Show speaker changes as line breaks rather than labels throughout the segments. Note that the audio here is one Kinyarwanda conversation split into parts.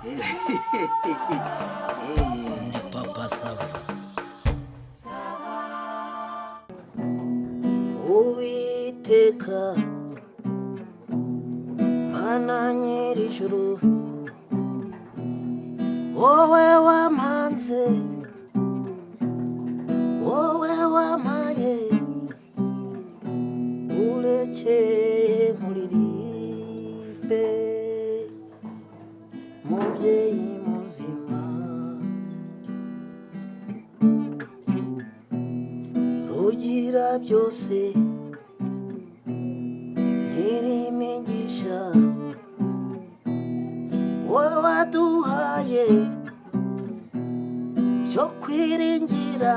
Ndi papa sava. Uwiteka mana nyir'ijuru, wowe wamanze, wowe wamaye, urekeye nkuririmbe, mubyeyi muzima, rugira byose, nyir'imigisha, wowe waduhaye byo kwiringira,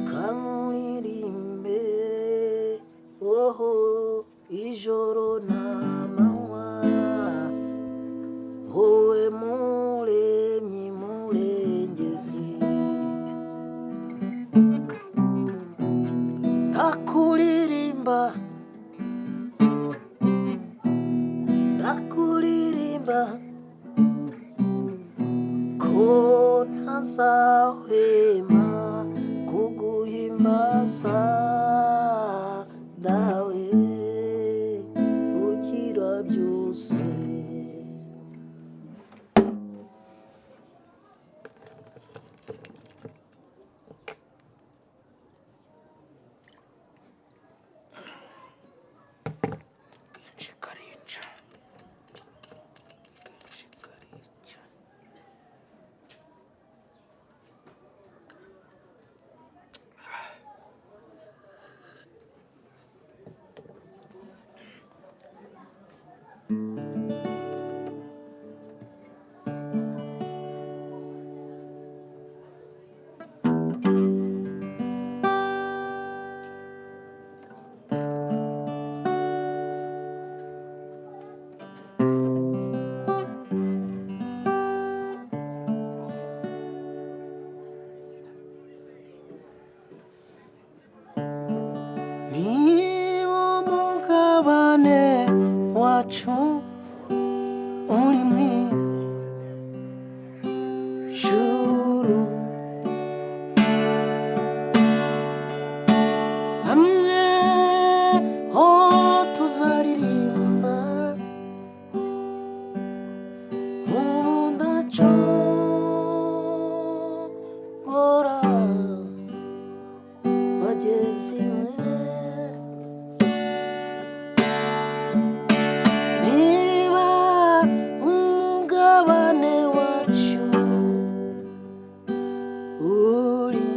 kankuririmbe, oho ijoro n'amanywa, wowe muremyi murengezi, ndakuririmba, ndakuririmba, ko ntazahwema kuguhimbaza, dawe ugira byose. Kenshi karica, kenshi karica. Niba umugabane wacu uri mu ijuru, hamwe ho tuzaririmba, udacogora bagenzi mwe. Niba umugabane wacu uri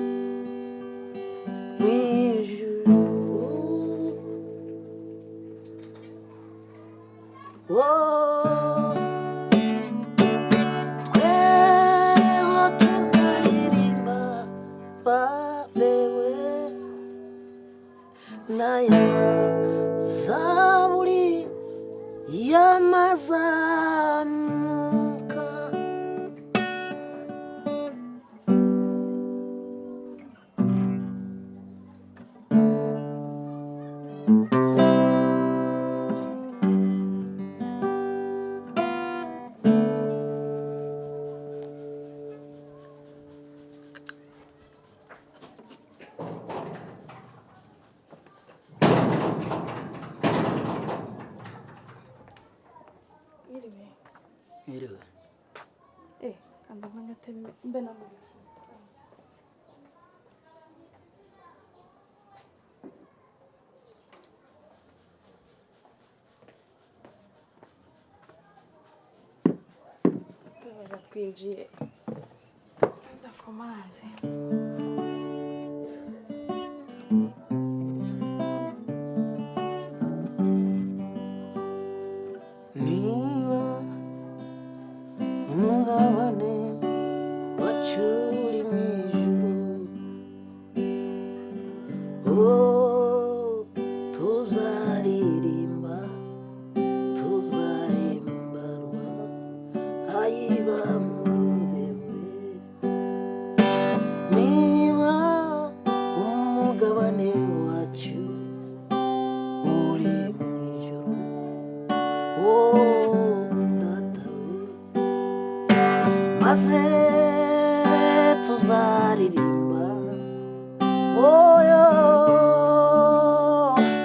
mu ijuru, tweho tuzaririmba, babewe naya zaburi y'amazamuka, Miriwe.
Kanza nkanyate mbe na mwe. Twinjiye. Ndakomanze.
Niba umugabane wacu uri mu ijuru, tuzaririmba, tuzahimbarwa, ayiba mubewe. Niba maze tuzaririmba oyo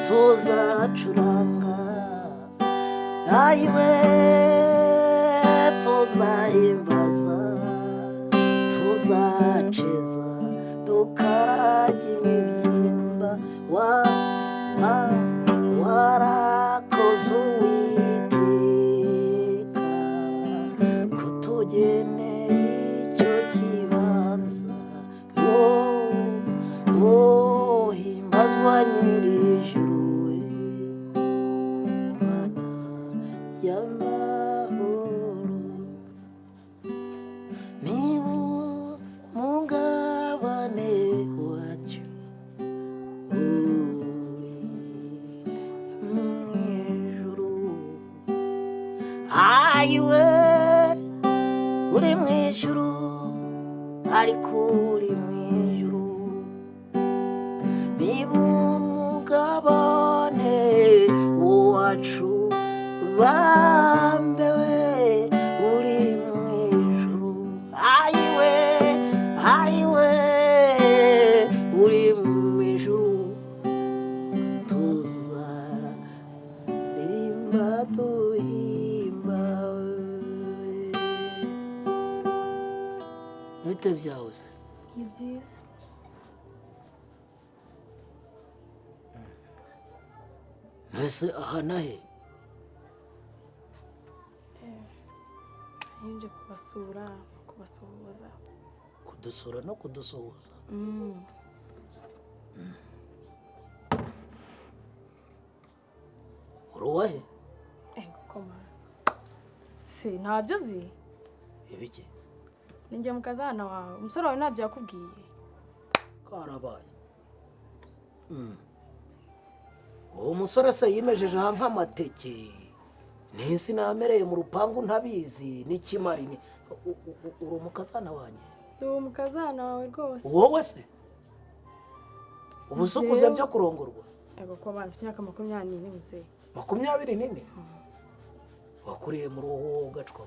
tuzacuranga ayiwe tuzahimbaza tuzaceza tukarage imibyimba warakoze Uwiteka kutugenera icyo kibanza himbazwa nyir'ijuru we Mana y'amahoro niba umugabane wacu uri mw'ijuru ayiwe uri mw'ijuru ariko uri mw'ijuru niba umugabane wacu bambewe uri mw'ijuru ayiwe uri mw'ijuru tuzaririmba duhimbawe bite byawe se
ni byiza
mbese aha nahe
nje kubasura no kubasuhuza
kudusura no kudusuhuza uruwahe
ego koma se ntabyo uzi
ibiki
ninjye mukazana wawe umusore wawe ntabyo yakubwiye
karabaye uwo musore se yimejeje aha nk'amateke n'isi namereye mu rupangu ntabizi n'ikimari uri umukazana wanjye
ndi umukazana wawe rwose
wowe se ubu se ukuze byo kurongorwa
ego ko bana mfite imyaka 24 muzehe
24 wakuriye mu ruhu gacwa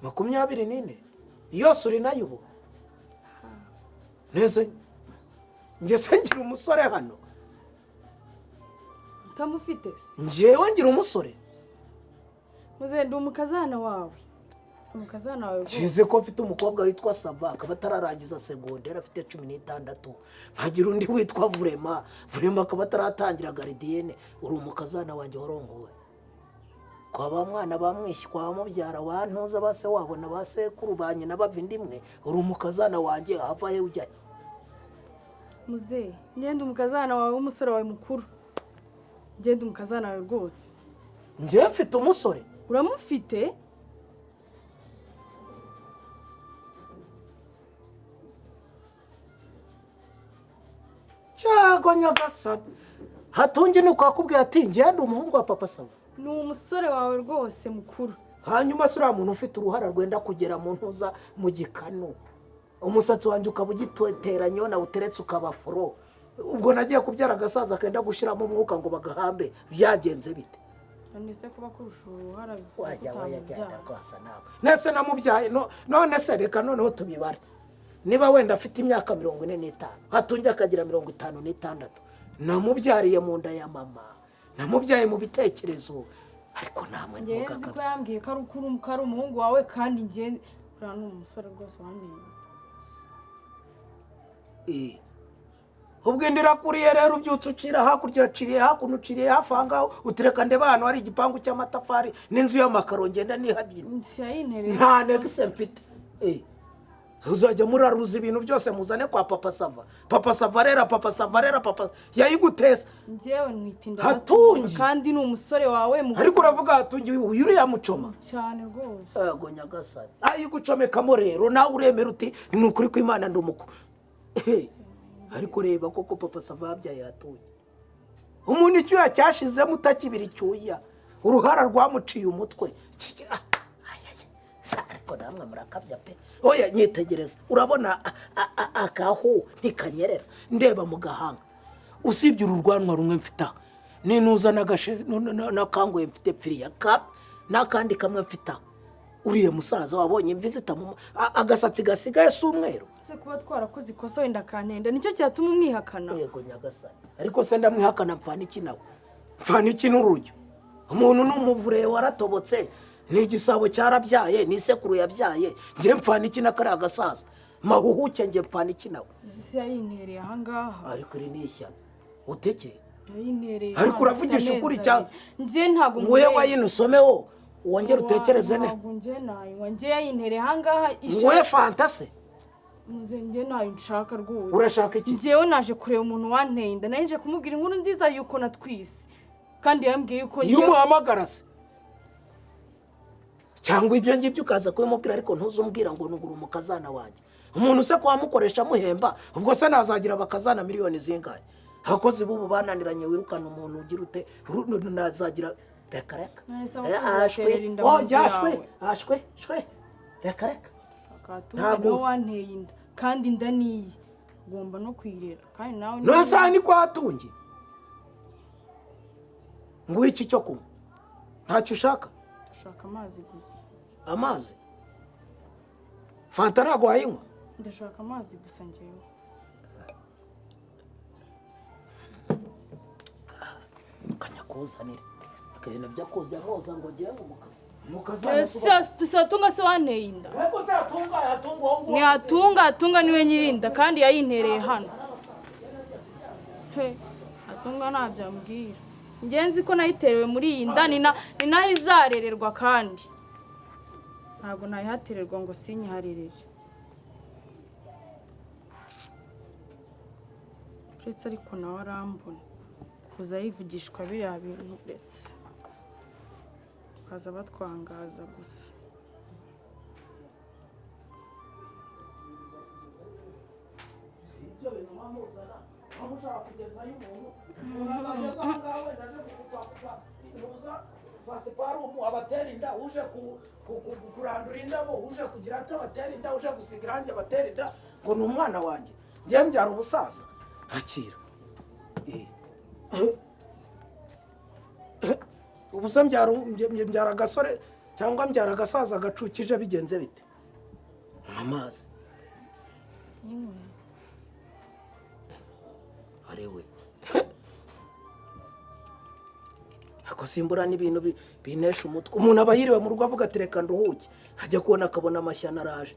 24 yose uri nayo ubu neze ngeze ngira umusore hano
utamufite se
njyewe ngira umusore
muzehe ndi umukazana wawe umukazana wawe
kize ko mfite umukobwa witwa Saba akaba atararangiza segonderi afite 16 nkagira undi witwa Vurema akaba ataratangira garidiyene uri umukazana wanjye warongowe kwa ba mwana bamwishi kwa mubyara wantuza base wabona basekuru banye n'abavindimwe uri umukazana wanjye avaye ujya
muzehe ngende umukazana wawe umusore wawe mukuru ngende umukazana wawe rwose
njye mfite umusore
uramufite
cyago nyagasani hatungi nuko akubwiye ati ngende umuhungu wa papa Saba
ni umusore wawe rwose mukuru
hanyuma se uriya muntu ufite uruhara rwenda kugera mu ntuza mu gikanu umusatsi wanjye ukaba ugiteranyeho nawe uteretse ukaba furo ubwo nagiye kubyara agasaza kenda gushyiramo umwuka ngo bagahambe byagenze bite
nise kuba kurusha uruhara
wajya rwasa nawe nese namubyaye none se reka noneho tubibare niba wenda afite imyaka 45 hatungi akagira 56 namubyariye mu nda ya mama namubyaye mu bitekerezo ariko namwe
ngenzi ko yambwiye ko ari umuhungu wawe kandi nge uriya ni umusore rwose wamenye
ubwo indira kuriye rero ubyutse ucira hakurya uciriye hakuno uciriye hafi aha ngaho utereka ndeba hano hari igipangu cy'amatafari n'inzu y'amakaro ngenda nihagire nta negise mfite uzajya muraruza ibintu byose muzane kwa papa Sava rero papa yayiguteza
njyewe nwitinda
hatungi
kandi ni umusore wawe
ariko uravuga hatungi uriya mucoma
cyane rwose
yego nyagasani ayigucomekamo rero nawe uremera uti ni ukuri ko Imana ndumuko ariko reba koko papa Sava yabyaye hatungi umuntu icyuya cyashizemo utakibira icyuya uruhara rwamuciye umutwe ariko namwe murakabya pe oya nyitegereza urabona akaho ntikanyerera ndeba mu gahanga usibye ururwanwa rumwe mfita ninuza n'agashe n'akangoye mfite pfiriya n'akandi kamwe mfita uriye musaza wabonye imvi zitamu agasatsi gasigaye si umweru
se kuba twarakoze ikosa wenda kantenda nicyo cyatuma umwihakana.
Yego nyagasani ariko se ndamwihakana mpfana iki nawe mpfana iki n'urujyo umuntu n'umuvure waratobotse ni igisabo cyarabyaye ni isekuru yabyaye nje mpfana iki nakari agasaza mahuhuke nje mpfana iki nawe
ese yayintereye ahangaha
ariko iri ni ishyano utekeye
yayintereye
ariko uravugisha ukuri cyane
nje ntago
nguye wayinusomeho wongera utekereze ne
ntago nje nayo nje yayintereye ahangaha
nguye fantase
nje nayo nshaka rwose
urashaka iki
njewe naje kureba umuntu wanteye inda naje kumubwira inkuru nziza yuko natwise kandi yambwiye yuko
iyo umuhamagara se cyangwa ibyo ngibyo ukaza kubimubwira ariko ntuzumbwira ngo nugura umukazana wanjye umuntu se kwamukoresha muhemba ubwo se nazagira abakazana miliyoni zingahe abakozi b'ubu bananiranye wirukana umuntu ugira ute nazagira reka ashwe reka
ntabwo wanteye inda kandi inda niyi ugomba no kwirera kandi nawe
ntusaha ni kwatunge nguhe iki cyo kunywa ntacyo ushaka
ndashaka amazi gusa
amazi fanta ntabwo wayinywa
ndashaka amazi gusa njyewe
kanyakuzanire akabina byo kuza roza ngo ngewe
tusatunga se wanteye inda atunga niwe nyirinda kandi yayintereye hano atunga ntabyambwira ngenzi ko nayiterewe muri iyi nda ni naho izarererwa kandi ntabwo nayihatererwa ngo sinyiharerere uretse ariko nawe arambona kuza yivugishwa biriya bintu uretse baza batwangaza gusa
ibyo bintu mwamuzana aho ushaka kugezayo umuntu azageza aho ngaho wenda aje kukuza pasiparumu abatera inda uje kurandura indabo uje kugira ati abatera inda uje gusiga irangi abatera inda ngo ni umwana wanjye ngiye mbyara ubusaza akira ubusa mbyara agasore cyangwa mbyara agasaza gacukije bigenze bite amazi arewe ako simbura n'ibintu binesha umutwe umuntu aba yiriwe mu rugo avuga ati reka nduhuke ajya kubona akabona amashyano araje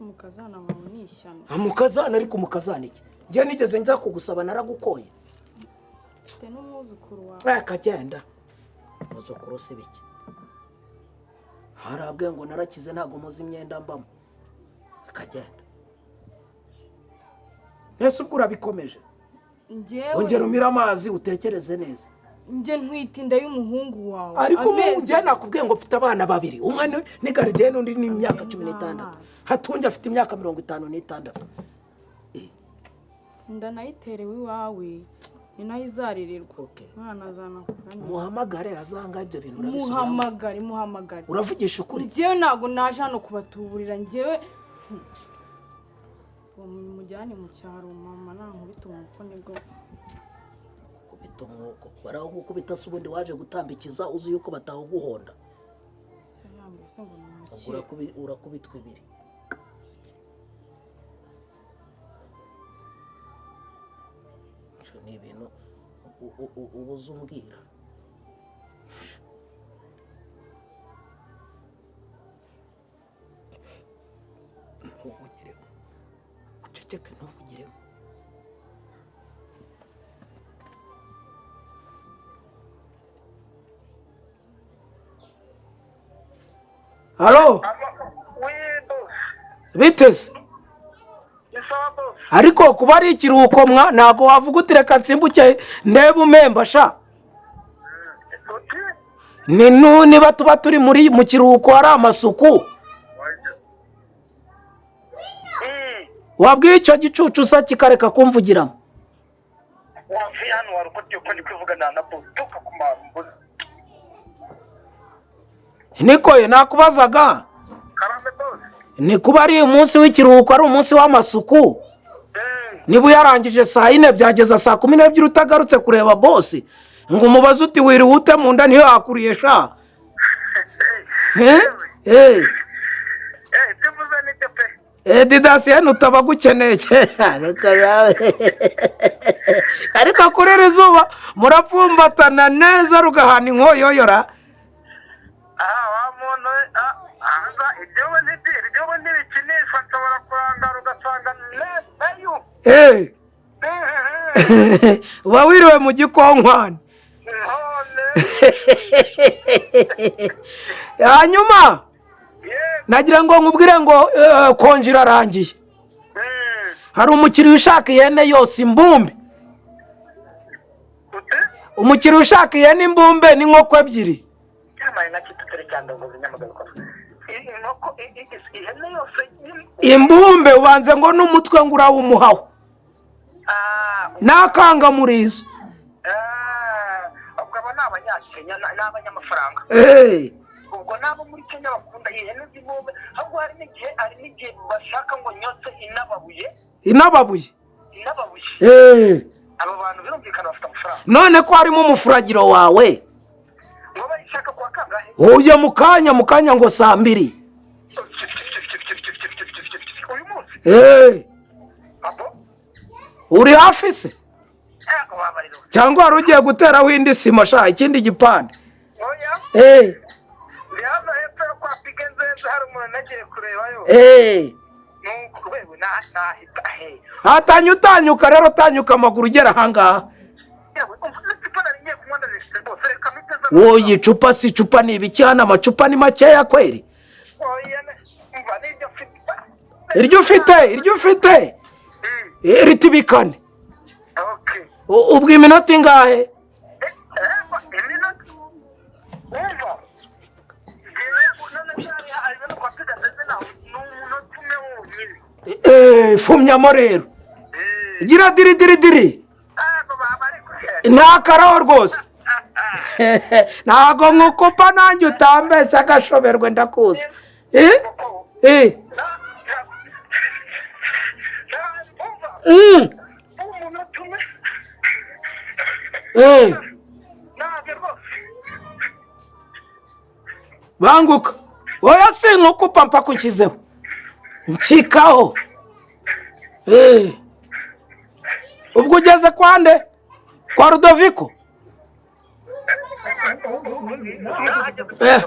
umukazana wawe ni ishyano
umukazana ariko umukazana iki njye nigeze nza kugusaba naragukoye
mfite n'umwuzukuru wawe
akagenda umwuzukuru si bike harabwe ngo narakize ntabwo muzi imyenda mbamo akagenda ese ubwo urabikomeje ongera umire amazi utekereze neza
njye ntwite inda y'umuhungu wawe
ariko njye nakubwiye ngo mfite abana babiri umwe ni garidiyeni undi ni imyaka 16 hatunge afite imyaka 56
inda nayiterewe iwawe ni nayo izarererwa mwana azanakugana
muhamagare azanga ibyo bintu
muhamagare
uravugisha ukuri
njyewe ntabwo naje hano kubatuburira njyewe mujyane mu cyaro mama nankubita umwuko nibwo
kubita umwuko barawugukubita se ubundi waje gutambikiza uzi yuko batahuguhonda urakubitwa ibiri ni ibintu ubuze umbwira ntuvugiremo uceceke ntuvugiremo halo biteze ariko kuba ari ikiruhuko ntabwo wavuga uti reka nsimbuke ndebe umemba sha niba tuba turi mu kiruhuko hari amasuku wabwiye icyo gicucu usa kikareka kumvugiramo
wavuye hano wari ukutiye uko ndi kwivugana na bosi tukakumara
nikoye nakubazaga ni kuba ari umunsi w'ikiruhuko ari umunsi w'amasuku niba uyarangije saa 4 byageza saa 12 utagarutse kureba bosi ngo umubaze uti wiriwe ute mu nda niyo yakuriye sha
Bivuze n'ibyo pe.
Didasiyeni utaba gukeneye ariko kurera izuba murapfumbatana neza rugahana inkoyoyora.
Wa muntu aza ibyo ntibikinisha nshobora kurangara ugasanga nayo.
Uba wiriwe mu gikonkwane. Hanyuma nagira ngo nkubwire ngo konje irarangiye. Hari umukiriya ushaka ihene yose imbumbe. Umukiriya ushaka ihene imbumbe n'inkoko ebyiri. Imbumbe ubanze ngo n'umutwe ngo urawumuhaho. Nakanga murizo.
Ubwo aba n'abanyakenya n'abanyamafaranga. Ubwo nabo muri Kenya bakunda ihene z'imbumbe. Ahubwo hari n'igihe bashaka ngo nyotse inababuye. Abo bantu birumvikana bafite amafaranga.
None ko harimo umufuragiro wawe.
Ngo bayishaka kwa kangahe?
Uye mu kanya ngo saa 2.
Uyu munsi? Abo?
Uri hafi se?
Wabariro.
Cyangwa wari ugiye guteraho indi sima sha ikindi gipande?
Oya. Ndi hano hepfo kwa Pigenzenze hari umuntu nagiye kurebayo. Nuko wewe nahita
Hatanyuka rero tanyuka amaguru ugera ahangaha. Wowe icupa si icupa ni ibiki hano amacupa ni makeya kweri? Iryo ufite? Ritibikane. Ubwo iminota ingahe? Fumyamo rero. Gira diri. Nta karaho rwose. Ntago nkukupa nanjye utambese agashoberwe ndakuzi. Banguka. Oya si nkukupa mpaka unshyizeho. Nshikaho. Ubwo ugeze kwande? Kwa Rudoviko?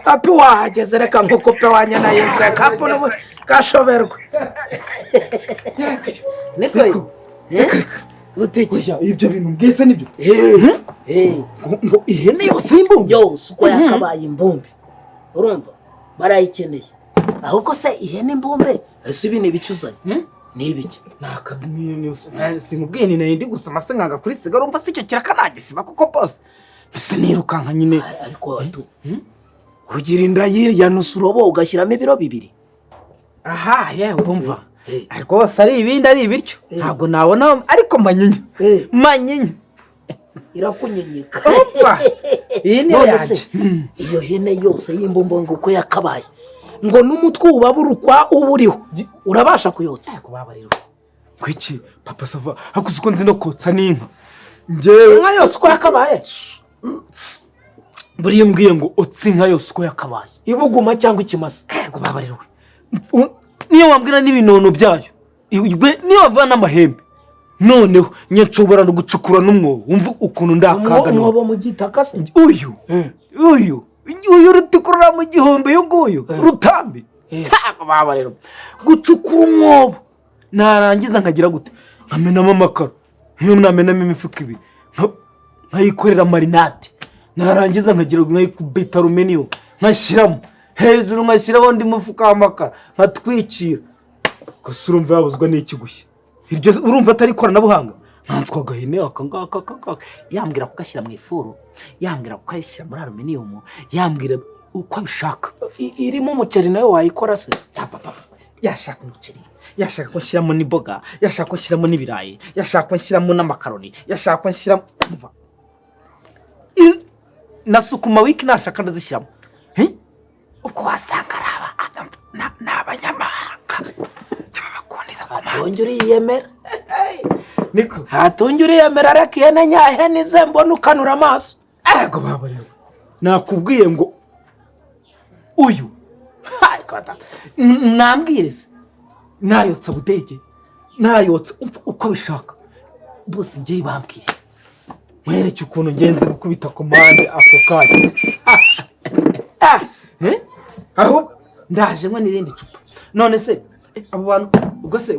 Happy wahageze reka nkukupe wanyana yebwe kapu n'ubu gashoberwa. Niko. Utekeja ibyo bintu mbwese nibyo. Ngo ihene yose imbumbe yose uko yakabaye imbumbe. Urumva? Barayikeneye. Ahubwo se ihene imbumbe ese ibi nibicuzanye? Nibiki?
Sinkubwiye ni ndi gusoma se nkanga kuri sigara umva se icyo kirakanagisiba kuko boss. Bise nirukanka nyine
ariko watu. Kugira inda ya nusurobo ugashyiramo ibiro 2.
Aha yewe umva. Ariko bose ari ibindi ari ibiryo. Ntabwo nabona ariko manyinya.
Irakunyenyeka.
Umva. Iyi ni yaje.
Iyo hene yose y'imbumbo ngo uko yakabaye. Ngo n'umutwe ubaburukwa uburiho. Urabasha kuyotsa.
Kubabariro. Kwiki papa sava hakuzuko nzi no kotsa n'inka. Ngewe
inka yose uko yakabaye.
Buri mbwiye ngo otsi inka yose uko yakabaye.
Ibuguma cyangwa ikimasa.
Kubabariro. Niyo wambwira n'ibinono byayo. Niyo wavana amahembe. Noneho nyenshobora no gucukura n'umwobo. Umva ukuntu ndakaga no.
Umwobo mu gitaka se.
Uyu rutikurura mu gihombe yo nguyu rutambi. Kubabariro. Gucukura umwobo. Narangiza nkagira gute? Nkamenamo amakaro. Iyo namenamo imifuka 2. Nkayikorera marinade. Narangiza nkagira nkayikubita aluminium. Nkashiramo. Hejuru nkashiraho ndi mufuka w'amakara. Nkatwikira. Gusa urumva yabuzwa n'iki gushya. Iryo urumva atari koranabuhanga. Ntanswa gahene akangaka. Yambwira kugashyira mu ifuru. Yambwira kukayishyira muri aluminium. Yambwira uko abishaka.
Irimo umuceri nayo wayikora se?
Papa. Yashaka umuceri. Yashaka ko nshyiramo n'imboga. Yashaka ko nshyiramo n'ibirayi. Yashaka ko nshyiramo n'amakaroni. Yashaka ko nshyiramo umva. Nasukuma wiki nashaka ndazishyiramo. Uko wasanga n'abanyamahanga. Bakundiza kumara.
Hatunjuri yemera.
Niko.
Hatunjuri yemera ariko ihene nyahene ze mbona ukanura amaso.
Ego babariro. Nakubwiye ngo uyu nambwiriza nayotsa budege nayotsa uko bishaka bose ngiye bambwiriye mwereke ukuntu ngenzi gukubita komande ako kanya aho ndaje ngo n'irindi cupa none se abo bantu ubwo se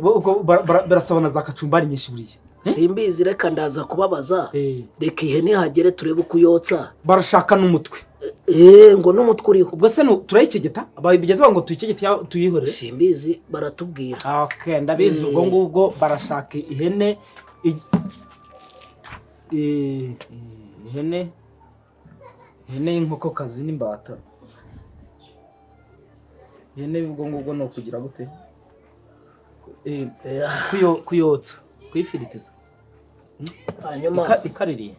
barasabana za kacumbari nyinshi buriye
simbizi reka ndaza kubabaza reka ihene hagere turebe uko uyotsa
barashaka n'umutwe
ngo n'umutwe uriho
ubwo se turayikegeta bigeze ngo tuyikegete tuyihorere
simbizi baratubwira
okay ndabizi ubwo ngubwo barashaka ihene ihene y'inkokokazi n'imbata ihene ubwo ngubwo ni ukugira gute kuyotsa kuyifiritiza
hanyuma
ikaririye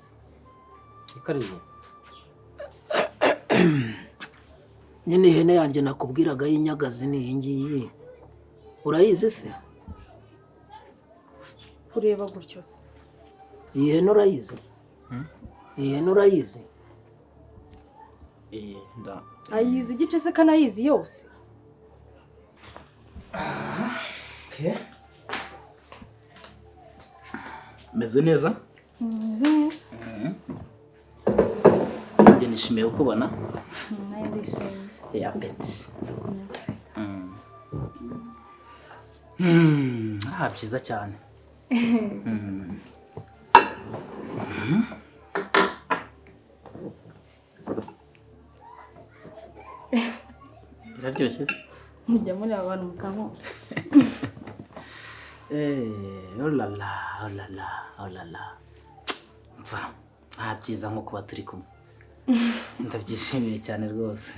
nyine ihene yanjye nakubwiraga y'inyagazi ni iyi ngiyi urayizi se
kureba gutyo se
iyi hene urayizi iyi hene urayizi
ayizi igice se kanayizi yose
meze neza
neza
njye nishimiye kukubona
nayo ndishimye
ya beti byiza cyane biraryoshye
mujya muri abantu mukamo
olala mva byiza nko kuba turi kumwe ndabyishimiye cyane rwose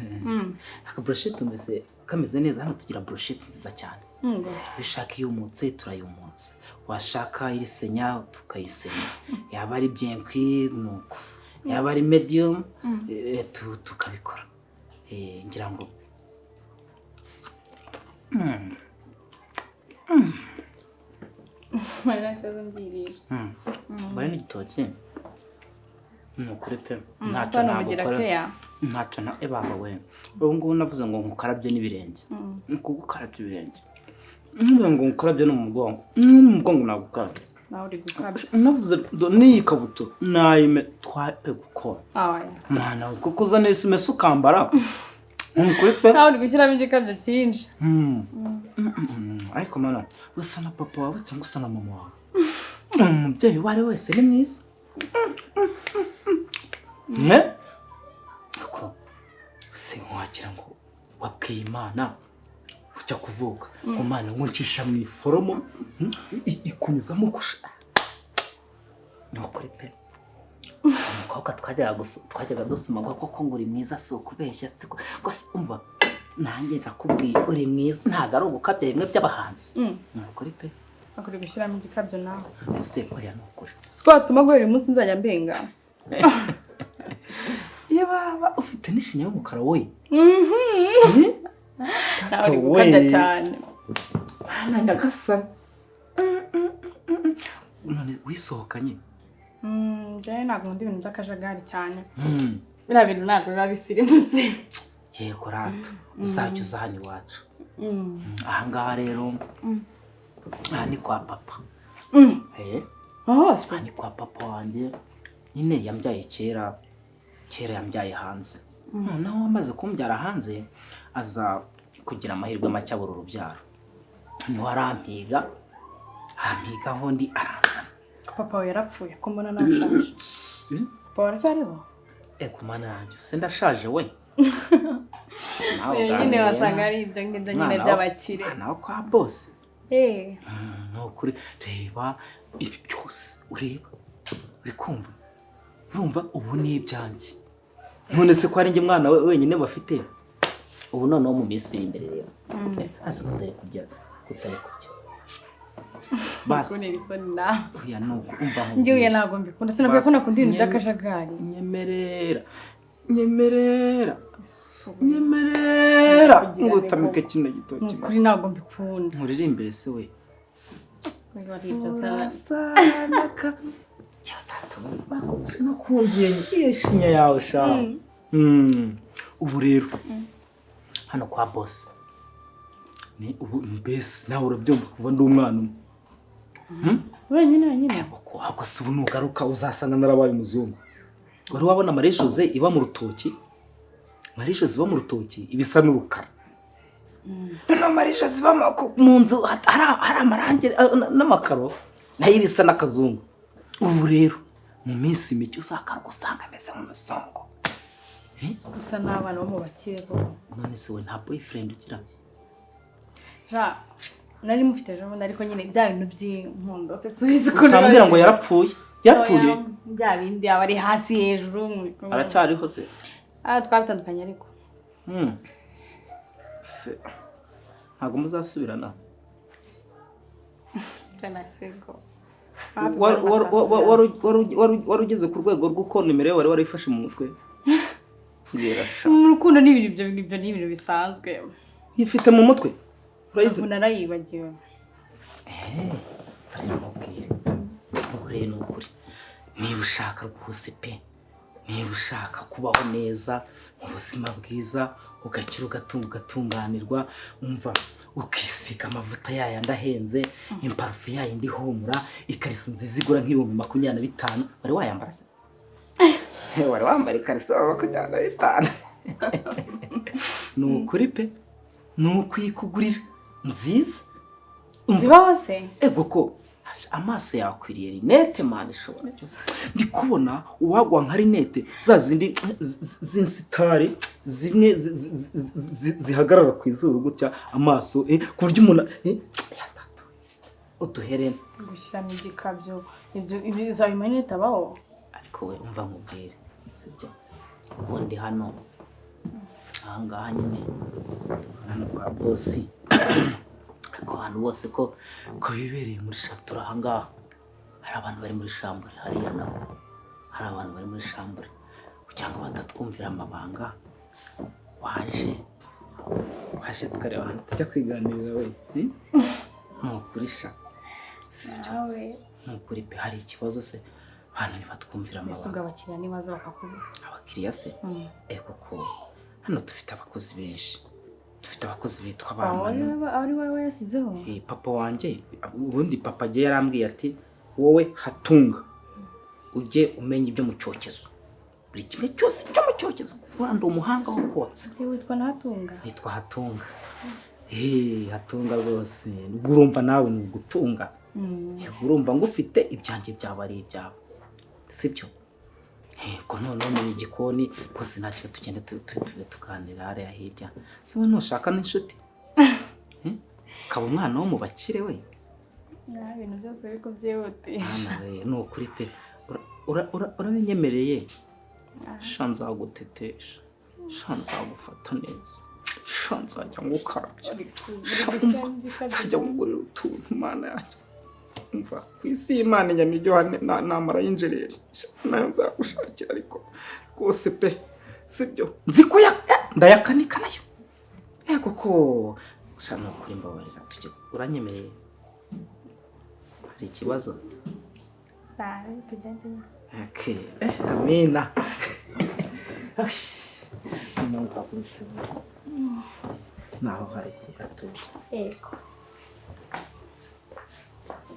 aka brochette mbese kameze neza hano tugira brochette nziza cyane bishaka iyumutse turayumutse washaka irisenya tukayisenya yaba ari bien cuit nuko yaba ari medium tukabikora ngira ngo bari n'igitoki nukuri pe ntacyo na ebaba we ubu ngubu navuze ngo nkukarabye n'ibirenge kugukarabye ibirenge ntuvuge ngo nkukarabye no mu mugongo nagukarabye
nawe uri gukabya
navuze n'iyi kabutura nayime twape gukora mwana kuko uzana isimese ukambara nukuri pe
nawe uri gushyiramo igikabyo cyinshi
ariko mana usa na papa wawe cyangwa usa na mama wawe umubyeyi uwo ari wese ni mwiza ariko se wagira ngo wabwiye imana ujya kuvuka ngo mana ngo ncisha mu iforomo ikunyuzamo kusha nukuri pe umukobwa twajyaga dusoma koko ngo uri mwiza si ukubeshya siko gusa umva nanjye ndakubwiye uri mwiza ntabwo ari ugukabya bimwe by'abahanzi nukuri pe
akuri gushyiramo igikabyo nawe
ese oya nukuri
siko watuma guhera uyu munsi nzajya mbenga
iyo baba ufite n'ishinya y'umukara we
nawe uri gukabya cyane
na nyagasani none wisohokanye
njyewe ntabwo nkunda ibintu by'akajagari cyane biriya bintu ntabwo biba bisirimutse
yego rato uzajya uza hano iwacu ahangaha rero aha ni kwa papa aha ni kwa papa wanjye nyine yambyaye kera yambyaye hanze noneho amaze kumbyara hanze aza kugira amahirwe make abura urubyaro niho arampiga aho ndi aranzana
papa we yarapfuye ko mbona nashaje papa waracyariho
kumana yanjye se ndashaje we
nyine wasanga ari ibyo ngibyo nyine by'abakire
nawe kwa bose ni ukuri reba ibi byose ureba uri kumva urumva ubu ni ibyanjye none se ko ari njye mwana we wenyine bafite ubu noneho mu minsi iri imbere rero hasi kutari kurya basi uya nuko umva nko
njye ntabwo mbikunda sinabwiye ko nakunda ibintu by'akajagari
nyemerera ngo utamike kino gitoki
kuri ntabwo mbikunda
nkuririmbire se we
sanaka
nakundiye iyo shinya yawe sha ubu rero hano kwa boss
ni ubu mbese nawe urabyumva kuba ndi umwana umwe
wenyine
ahubwo si ubu nugaruka uzasanga narabaye umuzungu. Wari wabona Marie Jose iba mu rutoki? Marie Jose iba mu rutoki ibisa n'urukara. Noneho Marie Jose iba mu nzu hari amarangi n'amakaro nayo ibisa n'akazungu. Ubu rero mu minsi mike uzakaruka usanga ameze nk'umuzungu.
gusa n'abana bo mu bakire koko.
None se we nta boyfriend ugira?
Nari mufite ejo bundi ariko nyine bya bintu by'inkundo se subiza ko
utambwira ngo yarapfuye
bya bindi aba ari hasi hejuru
aracyariho se?
Twaratandukanye ariko
se ntabwo muzasubirana? wari ugeze ku rwego rw'uko nimero yawe wari warayifashe mu mutwe?
mu rukundo n'ibintu ibyo ni ibintu bisanzwe.
Yifite mu mutwe
urayizi? Narayibagiwe.
Ure ni ukuri niba ushaka rwose pe, niba ushaka kubaho neza mu buzima bwiza ugakira ugatunganirwa, umva ukisiga amavuta yayandi ahenze, imparufu yayindi ihumura, ikariso nziza igura nk'ibihumbi 25, wari wayambara se? Wari wambara ikariso 25? Ni ukuri pe, ni ukwikugurira nziza
zibaho se?
Ego ko amaso yakwiriye rinete man ishobora byose. Ndi kubona uwagwa nka rinete za zindi zinsitari zimwe zihagarara ku izuru gutya amaso ku buryo umuntu uduherene
gushyira mu gikabyo ibyo za imanite abaho.
Ariko we umva nkubwire sibyo, ubundi hano ahangaha nyine hano kwa bosi ko abantu bose ko bibereye muri shatura ahangaha. Hari abantu bari muri shambure hariya naho, hari abantu bari muri shambure cyangwa batatwumvira amabanga. waje tukareba ahantu tujya kwiganirira we ntukurisha
nawe
ntukuri pe. Hari ikibazo se hano nibatwumvira amabanga?
Ese abakiriya nibaza bakakubwira?
Abakiriya se kuko hano dufite abakozi benshi, dufite abakozi bitwa abantu.
Ari wowe yasizeho?
Papa wanjye ubundi papa agiye yarambwiye ati wowe Hatunga ujye umenya ibyo mu cyokezo, buri kimwe cyose cyo mu cyokezo kuva ndi umuhanga wo kotsa.
Witwa na Hatunga?
Nitwa Hatunga. Hatunga rwose urumva nawe ni ugutunga. Urumva ngo ufite ibyanjye byaba ari ibyawe sibyo? Ko noneho mu gikoni rwose ntacyo tugenda tuganira hariya hirya. Se we ntushaka n'inshuti? Kaba umwana wo mu bakire we.
Ibintu byose biko byihutiye.
Ni ukuri pe. Urabinyemereye? Shanza gutetesha, shanza gufata neza, shanza ajya ngukarabya, ajya ngurira utuntu Mana yanjye. Umva ku isi y'Imana nyamiryo namara y'injereri nayo nzagushakira, ariko rwose pe sibyo nzi ko ndayakanika nayo. Kuko shana kuri mbabarira tujye uranyemereye? Hari ikibazo? Okay, amina. Mungu akunze. Naho hari gato.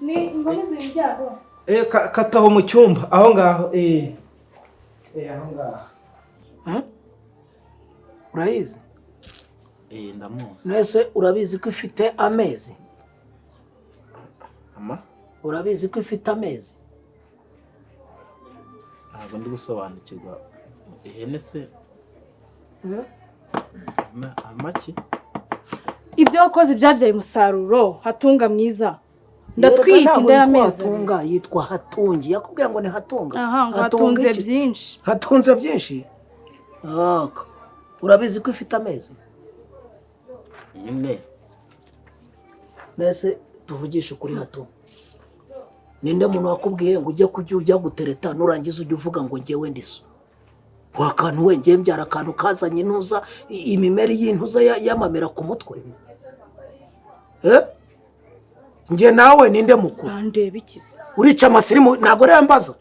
Ni ngomeze ibyago.
Kataho mu cyumba aho ngaho. Aho ngaho.
Urayizi?
Ndamuzi.
Nese urabizi ko ifite amezi? Urabizi ko ifite amezi?
Ntabwo ndi gusobanukirwa. Ihene se amaki?
Ibyo wakoze byabyaye umusaruro. Hatunga mwiza. Ndatwite inda y'amezi.
Hatunga yitwa Hatungi. Yakubwiye ngo ni Hatunga.
Hatunze byinshi.
Hatunze byinshi? Urabizi ko ifite amezi?
Nyine.
Nese tuvugishe kuri Hatunga. Ninde muntu wakubwiye ngo ujya gutereta nurangiza ujye uvuga ngo ngewe ndiso? Wakantu we ngiye mbyara akantu kazanye intuza imimeri y'intuza yamamera ku mutwe. Nge nawe ninde mukuru?
Ndeba ikiza.
Urica amasirimu ntago rembaza.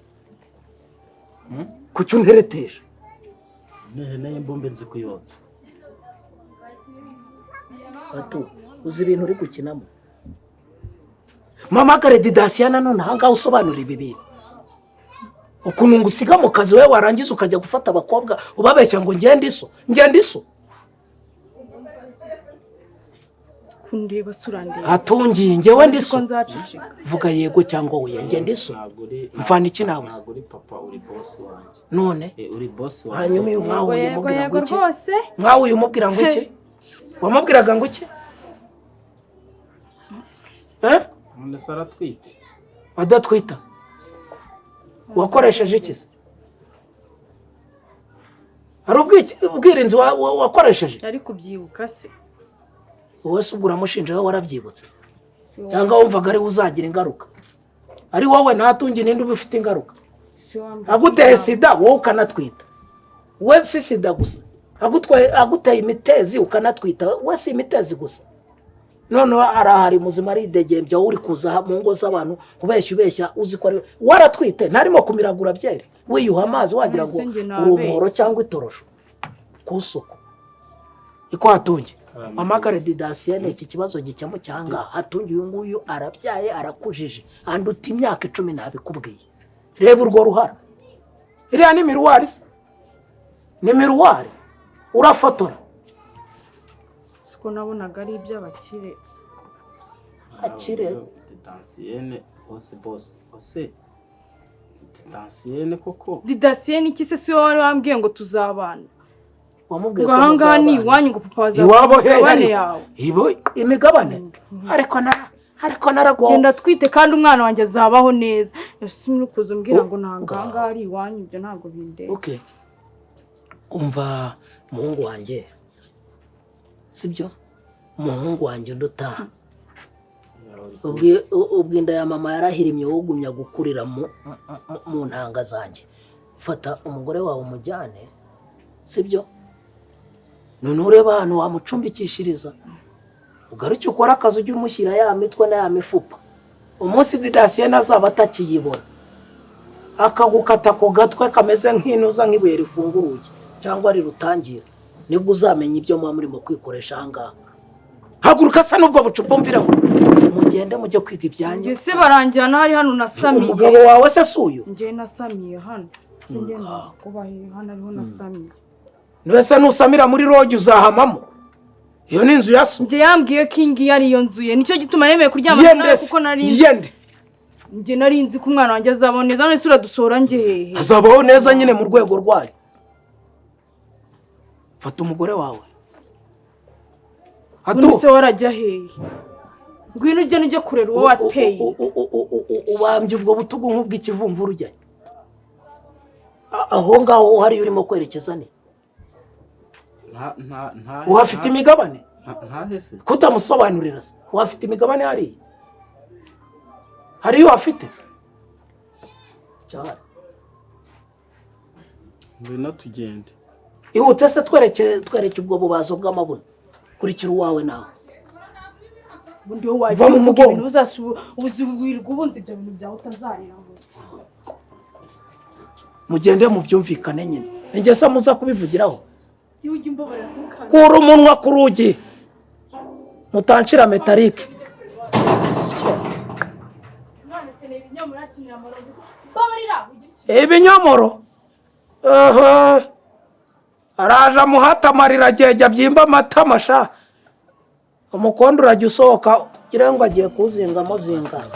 Kuki untereteje?
Nehene y'imbombe nzi kuyotsa.
Atu uzi ibintu uri gukinamo. Mpamagare Didasiya nanone ahangaha usobanura ibi bintu. Ukuntu ngusiga mu kazi we warangiza ukajya gufata abakobwa ubabeshya ngo ngende iso.
Kundeba surandeba.
Atungiye ngewe ndiso. Vuga yego cyangwa oya ngende iso. Mfana iki nawe?
Ntabwo uri papa uri boss wanjye.
None
Uri boss wanjye.
hanyuma uyu mwawe uyumubwira ngo iki?
Rwose.
Mwawe uyumubwira ngo iki? Wamubwiraga ngo iki?
None se aratwite.
Adatwita. Wakoresheje iki? Hari ubwirinzi wakoresheje?
Ari kubyibuka se.
Wowe se ubwo uramushinja wowe warabyibutse? Cyangwa wumvaga ari uzagira ingaruka? Ari wowe ntatungi ninde ubifite ingaruka? Aguteye sida wowe ukanatwita. We si sida gusa. Aguteye imitezi ukanatwita. We si imitezi gusa. None arahari muzima ari idegembya uri kuza mu ngo z'abantu ubeshya uzi ko ari waratwite ntarimo kumiragura byere wiyuha amazi wagira ngo uri umuhoro cyangwa itorosho kusuko iko hatunge amagare Didasiya iki kibazo gicamo cyanga hatunge uyu nguyu arabyaye arakujije anduta imyaka 10 nabikubwiye reba urwo ruhara iriya ni miruwari urafotora
ko nabonaga ari iby'abakire.
Akire
Didasiya boss. Ose Didasiya koko.
Didasiya iki se wari wambwiye ngo tuzabana.
Wamubwiye
ko hanga ni iwanyu ngo papa
azabane yawe. Ibo imigabane. Ariko naragwa.
Genda twite kandi umwana wanjye azabaho neza. Yasimye kuzo mbwira ngo ntanga ari iwanyu ibyo ntago binde.
Okay. Umva muhungu wanjye. Sibyo umuhungu wanjye nduta ubwinda ya mama yarahirimye wogumya gukurira mu ntanga zanjye fata umugore wawe umujyane sibyo none ureba hano wamucumbikishiriza ugaruke ukora akazi ujye umushyira ya mitwe na ya mifupa umunsi Didasiya nazaba atakiyibona akagukata ku gatwe kameze nk'inuza nk'ibuye rifunguruye cyangwa rirutangira nibwo uzamenya ibyo muba murimo kwikoresha ahangaha haguruka sa n'ubwo bucupa mvira mugende mujye kwiga ibyanyu
ese baranjyana hari hano nasamiye
umugabo wawe se suyo
ngiye nasamiye hano ngenda kubahe hano ariho nasamiye
nese nusamira muri roge uzahamamo iyo ni inzu yaso
ngiye yambwiye ko ingi yari iyo nzu ye nicyo gituma nemeye kuryama nawe kuko nari ngiye nari nzi ko umwana wanjye azabaho neza none sura dusora nge hehe
azabaho neza nyine mu rwego rwayo fata umugore wawe
Unise warajya hehe ngwino ujye kurera uwo wateye
ubambye ubwo butugu nk'ubw'ikivumvuru ujya aho ngaho hari urimo kwerekeza ni uhafite imigabane kutamusobanurira se uhafite imigabane hari iyo afite cyane
ngwino tugende
ihute se twereke ubwo bubazo bw'amabuno kurikira uwawe nawe
bundi ho waje mu bintu uzasubirwa ubunzi ibyo bintu byawe utazarira ngo
mugende mu byumvikane nyine nge se muza kubivugiraho
ujye umbabarira
kura umunwa ku rugi mutanshira metalike ibinyomoro araje amuhata amarira agejya abyimba amatama sha umukondo urajya usohoka ugira ngo agiye kuzingamo zingana